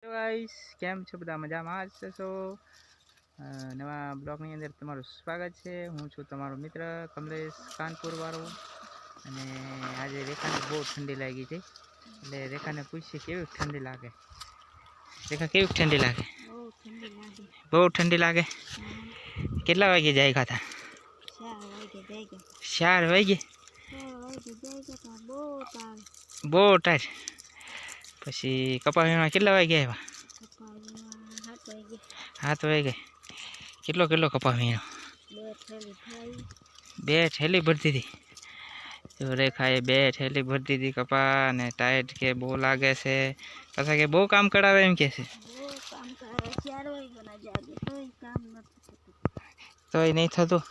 Guys કેમ છો બધા મજામાં જ છો નવા બ્લોગની અંદર તમારું સ્વાગત છે। હું છું તમારો મિત્ર કમલેશ કાનપુર વાળો અને આજે રેખાને બહુ ઠંડી લાગી છે એટલે રેખાને પૂછીએ કેવી ઠંડી લાગે। રેખા કેવી ઠંડી લાગે? બહુ ઠંડી લાગે। કેટલા વાગે જાય ખાતા? 4 વાગે બહુ ટાઈટ। પછી કપા વીણવા કેટલા વાગે આવ્યા? 7 વાગે। કેટલો કિલો કપા વીણ્યો? 2 થેલી ભરતી હતી। તો રેખાએ 2 થેલી ભરતી હતી કપા અને ટાઈટ કે બહુ લાગે છે પાછા કે બહુ કામ કરાવે એમ કે છે। તોય નહીં થતું?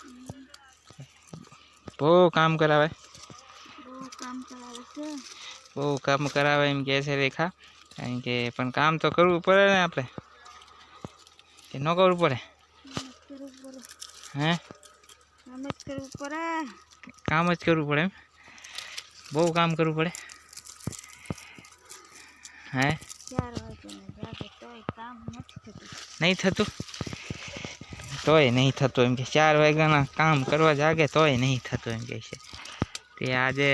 બહુ કામ કરાવે। બહુ કામ કરાવે એમ કહે છે રેખા। કારણ કે પણ કામ તો કરવું પડે ને આપણે, કે ન કરવું પડે? હે કામ જ કરવું પડે એમ? બહુ કામ કરવું પડે હે? નહીં થતું? તોય નહીં થતું એમ કે 4 વાગ્યાના કામ કરવા જાગે તોય નહીં થતું એમ કહે છે। તે આજે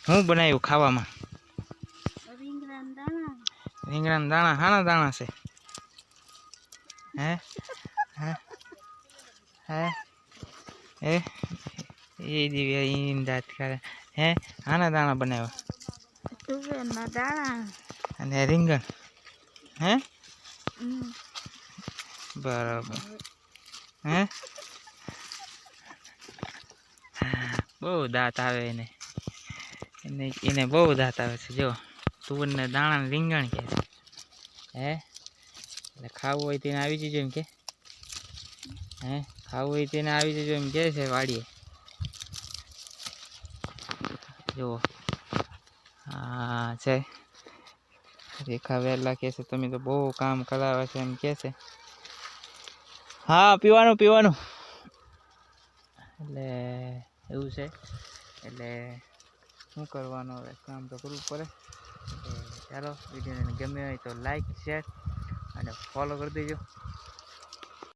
શું બનાવ્યું ખાવામાં? રીંગણાના દાણા। હાના દાણા છે? હે હે હે એ એ દિવ્યા દાંત કરે હે? હાના દાણા બનાવ્યા? તુવેરના દાણા અને રીંગણ હે? બરાબર હે? બહુ દાંત આવે એને બહુ દાંત આવે છે। જો તુવેરના દાણા રીંગણ કે છે હે? એટલે ખાવું હોય તેને આવી જજો એમ કે હે? ખાવું હોય તેને આવી જજો એમ કે છે વાડીએ। જુઓ હા છે રેખા વહેલા કહે છે તમે તો બહુ કામ કરાવે છે એમ કહે છે। હા પીવાનું પીવાનું એટલે એવું છે। એટલે શું કરવાનું હવે, કામ તો કરવું પડે। ચાલો વિડીયોને ગમે હોય તો લાઈક શેર અને ફોલો કરી દેજો।